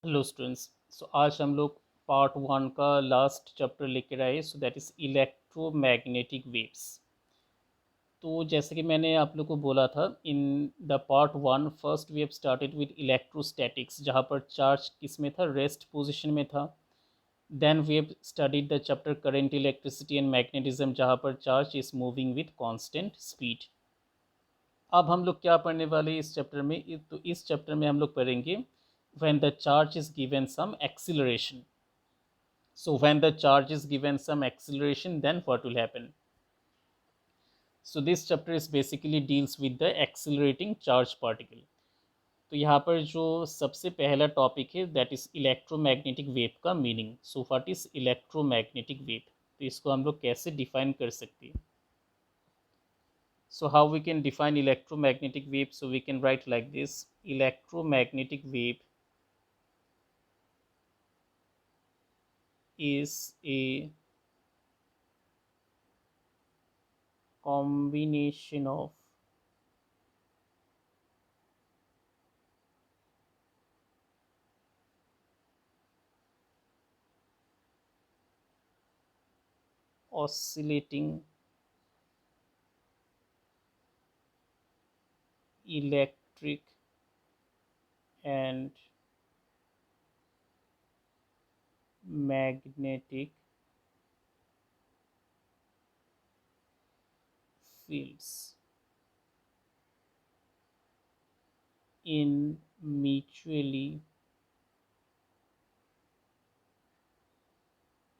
Hello students. सो आज हम लोग पार्ट वन का लास्ट चैप्टर लेकर आए, so that is electromagnetic waves. तो जैसे कि मैंने आप लोग को बोला था, in the part one first we have started with electrostatics, जहाँ पर चार्ज किस में था, रेस्ट पोजीशन में था। Then we have studied the chapter current, electricity and magnetism, जहाँ पर charge is moving with constant speed. अब हम लोग क्या पढ़ने वाले हैं इस चैप्टर में? तो इस चैप्टर में हम लोग पढ़ेंगे when the charge is given some acceleration. So when the charge is given some acceleration, then what will happen? So this chapter is basically deals with the accelerating charge particle. तो यहाँ पर जो सबसे पहला टॉपिक है that is electromagnetic wave का meaning. So what is electromagnetic wave? तो इसको हम लोग कैसे डिफाइन कर सकते हैं? So how we can define electromagnetic wave? So we can write like this: electromagnetic wave is a combination of oscillating electric and magnetic fields in mutually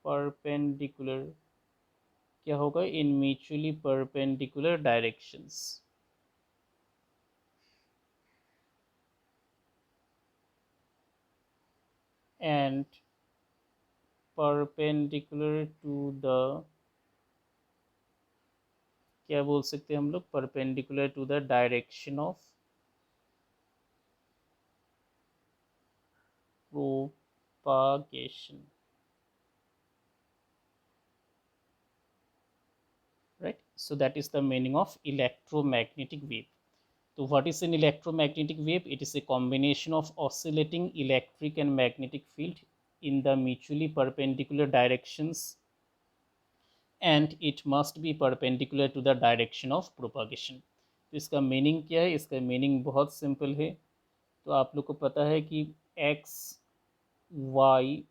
perpendicular, क्या होगा, in mutually perpendicular directions and perpendicular to the, क्या बोल सकते हैं हम लोग, perpendicular to the direction of propagation, right? So that is the meaning of electromagnetic wave. So what is an electromagnetic wave? It is a combination of oscillating electric and magnetic field in the mutually perpendicular directions, and it must be perpendicular to the direction of propagation. तो इसका meaning क्या है? इसका meaning बहुत simple है। तो आप लोग को पता है कि x, y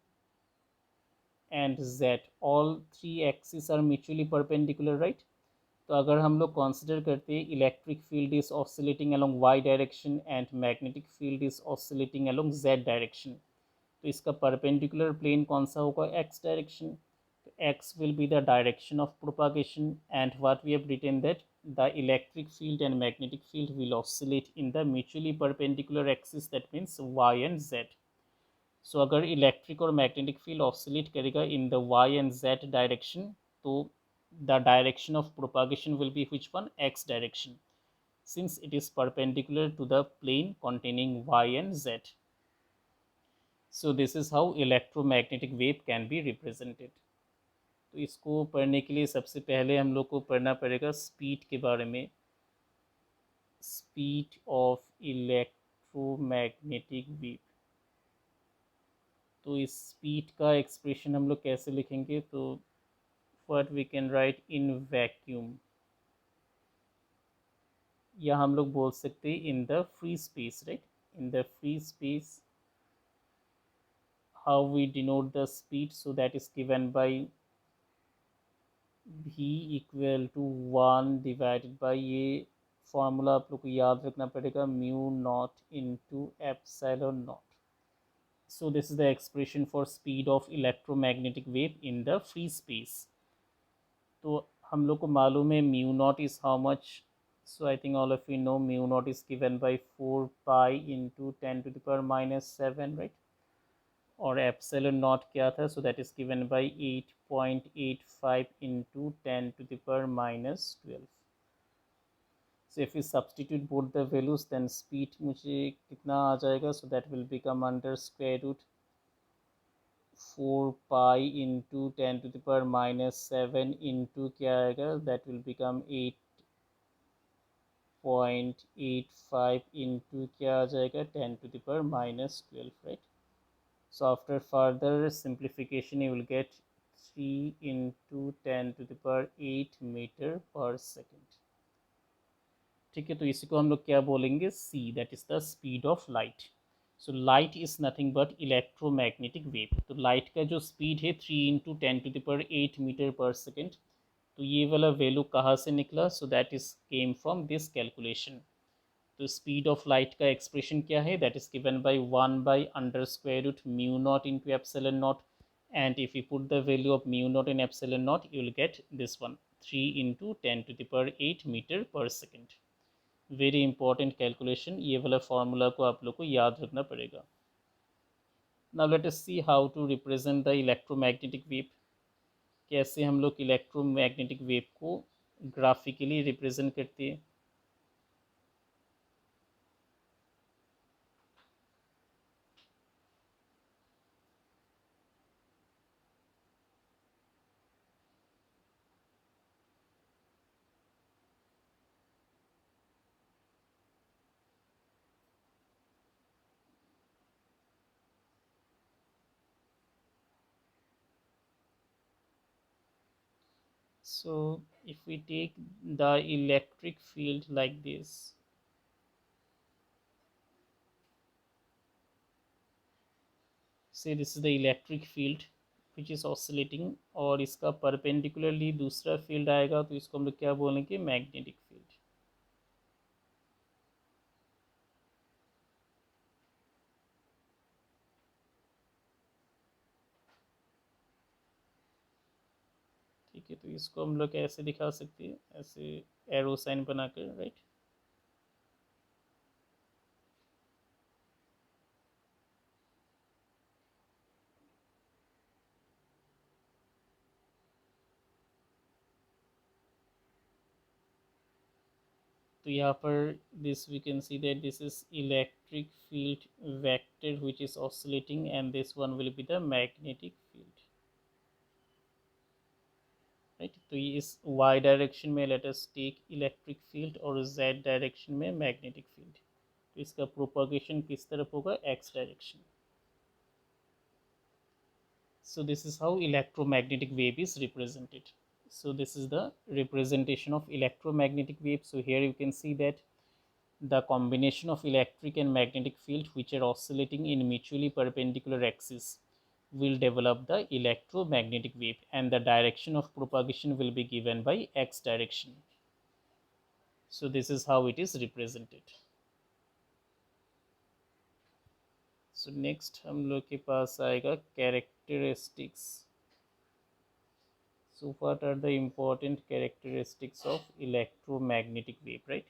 and z, all three axes are mutually perpendicular, right? तो अगर हम लोग कंसिडर करते हैं electric field is oscillating along Y direction and magnetic field is oscillating along Z direction, तो इसका परपेंडिकुलर प्लेन कौन सा होगा? X direction. तो X will be the direction of propagation, and what we have written that the electric field and magnetic field will oscillate in the mutually perpendicular axis, that means Y and Z. So अगर electric और magnetic field oscillate करेगा in the Y and Z direction, तो the direction of propagation will be which one? X direction, since it is perpendicular to the plane containing y and z. So this is how electromagnetic wave can be represented. तो इसको पढ़ने के लिए सबसे पहले हम लोग को पढ़ना पड़ेगा स्पीड के बारे में। Speed of electromagnetic wave. तो इस स्पीड का एक्सप्रेशन हम लोग कैसे लिखेंगे? तो what we can write in vacuum, या हम लोग बोल सकते हैं in the free space, right? In the free space, how we denote the speed? So that is given by v equal to 1 divided by, ये फॉर्मूला आप लोग को याद रखना पड़ेगा, mu naught into epsilon not. So this is the expression for speed of electromagnetic wave in the free space. तो हम लोग को मालूम है mu naught is how much? So I think all of you know mu naught is given by 4 pi into 10⁻⁷, right? और epsilon naught क्या था? So that is given by 8.85 into 10⁻⁻12। So if you substitute both the values, then speed मुझे कितना आ जाएगा? So that will become under square root 4 pi into 10⁻⁷ into क्या आएगा? That will become 8.85 into क्या आ जाएगा? 10⁻12, right? So after further simplification, you will get 3 into 10 to the power 8 metre पर second. ठीक है, तो इसी को हम लोग क्या बोलेंगे, c, that is the speed of light. So light is nothing but electromagnetic wave. तो लाइट का जो स्पीड है 3 into 10 to the power 8 metre पर सेकेंड. तो ये वाला वैल्यू कहाँ से निकला, so that is came from this calculation. तो स्पीड ऑफ लाइट का एक्सप्रेशन क्या है, that is given by 1 by under square root mu naught into epsilon naught. And if you put the value of mu naught and epsilon naught, you will get this one, 3 into 10 to the power 8 meter per second. Very important calculation, ये वाला formula को आप लोग को याद रखना पड़ेगा. Now let us see how to represent the electromagnetic wave. कैसे हम लोग इलेक्ट्रोमैग्नेटिक वेव को ग्राफिकली रिप्रेजेंट करते हैं. So if we take the electric field like this, say this is the electric field which is oscillating, और इसका perpendicularly दूसरा field आएगा, तो इसको हम लोग क्या बोलेंगे, मैग्नेटिक फील्ड. ठीक है, तो इसको हम लोग ऐसे दिखा सकते हैं, ऐसे एरो साइन बनाकर, राइट. तो यहाँ पर this we can see that this is electric field vector which is oscillating, and this one will be the magnetic field, right. तो ये इस वाई डायरेक्शन में let us take electric field, और z direction में magnetic field. तो इसका propagation किस तरफ होगा, x direction. So this is how electromagnetic wave is represented. So this is the representation of electromagnetic wave. So here you can see that the combination of electric and magnetic field which are oscillating in mutually perpendicular axis will develop the electromagnetic wave, and the direction of propagation will be given by x direction. So this is how it is represented. So next हम लोग के पास आएगा characteristics. So what are the important characteristics of electromagnetic wave, right?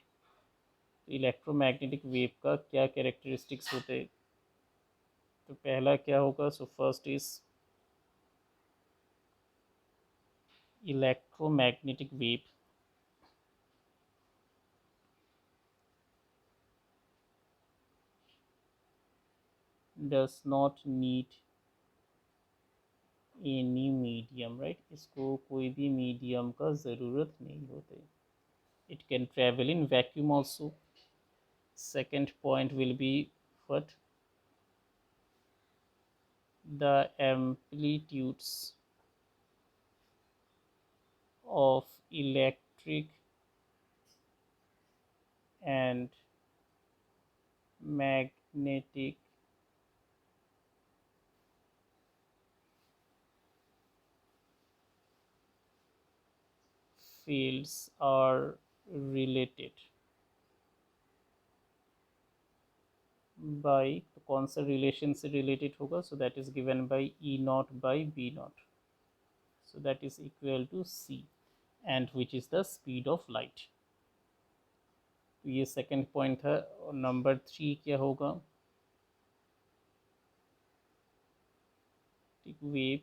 Electromagnetic wave का क्या characteristics होते हैं. तो पहला क्या होगा, so first is electromagnetic wave does not need any medium, right. इसको कोई भी मीडियम का ज़रूरत नहीं होती. It can travel in vacuum also. Second point will be what the amplitudes of electric and magnetic fields are related by, तो कौन सा रिलेशन से रिलेटेड होगा, so that is given by E naught by B naught. So that is equal to c, and which is the speed of light. तो ये second point था. और number 3 क्या होगा, wave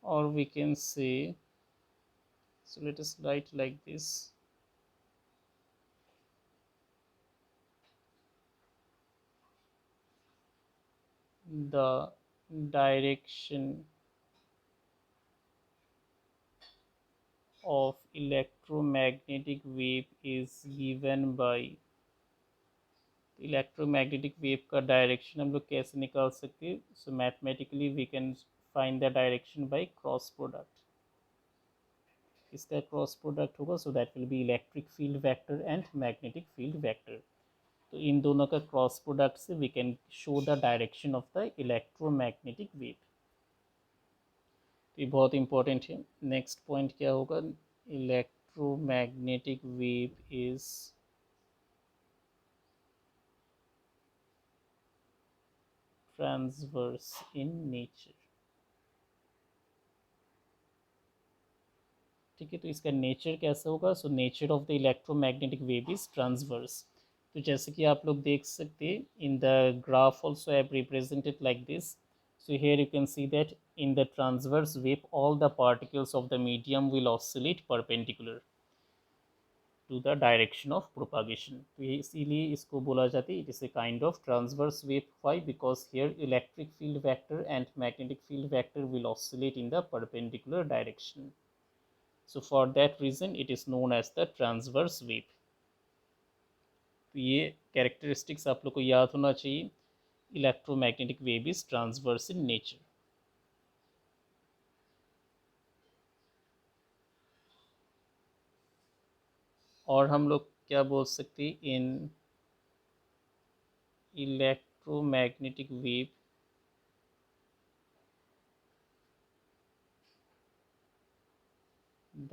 or we can say, so let us write like this, the direction of electromagnetic wave is given by electromagnetic wave का direction हम लोग कैसे निकाल सकते हैं? So mathematically we can find the direction by cross product. इसका cross product होगा, so that will be electric field vector and magnetic field vector. तो इन दोनों का क्रॉस प्रोडक्ट से we can show the direction of the electromagnetic wave. तो ये बहुत इंपॉर्टेंट है. नेक्स्ट पॉइंट क्या होगा? Electromagnetic wave is transverse in nature. ठीक है, तो इसका नेचर कैसा होगा? So nature of the electromagnetic wave is transverse. तो जैसे कि आप लोग देख सकते हैं in the graph also I have represented like this. So here you can see that in the transverse wave all the particles of the medium will oscillate perpendicular to the direction of propagation. तो ये इसीलिए इसको बोला जाता है it is a kind of transverse wave. Why? Because here electric field vector and magnetic field vector will oscillate in the perpendicular direction. So for that reason it is known as the transverse wave. तो ये characteristics आप लोग को याद होना चाहिए. Electromagnetic wave is transverse in nature. और हम लोग क्या बोल सकते हैं? In electromagnetic wave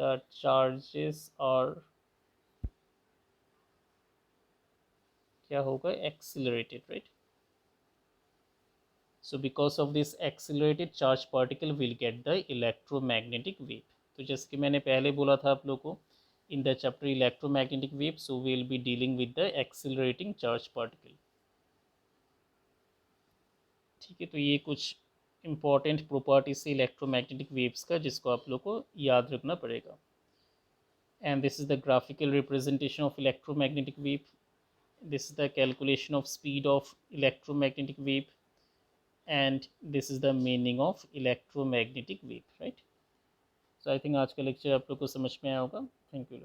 the charges are क्या होगा? Accelerated, right? So because of this accelerated charge particle will get the electromagnetic wave. तो जैसे कि मैंने पहले बोला था आप लोग को in the chapter electromagnetic wave, so we will be dealing with the accelerating charge particle. ठीक है, तो ये कुछ इंपॉर्टेंट प्रॉपर्टीज से इलेक्ट्रोमैग्नेटिक वेव्स का जिसको आप लोग को याद रखना पड़ेगा. And this is the graphical representation of electromagnetic wave. This is the calculation of speed of electromagnetic wave, and this is the meaning of electromagnetic wave, right? So I think आज का लेक्चर आप लोग को समझ में आया होगा. Thank you.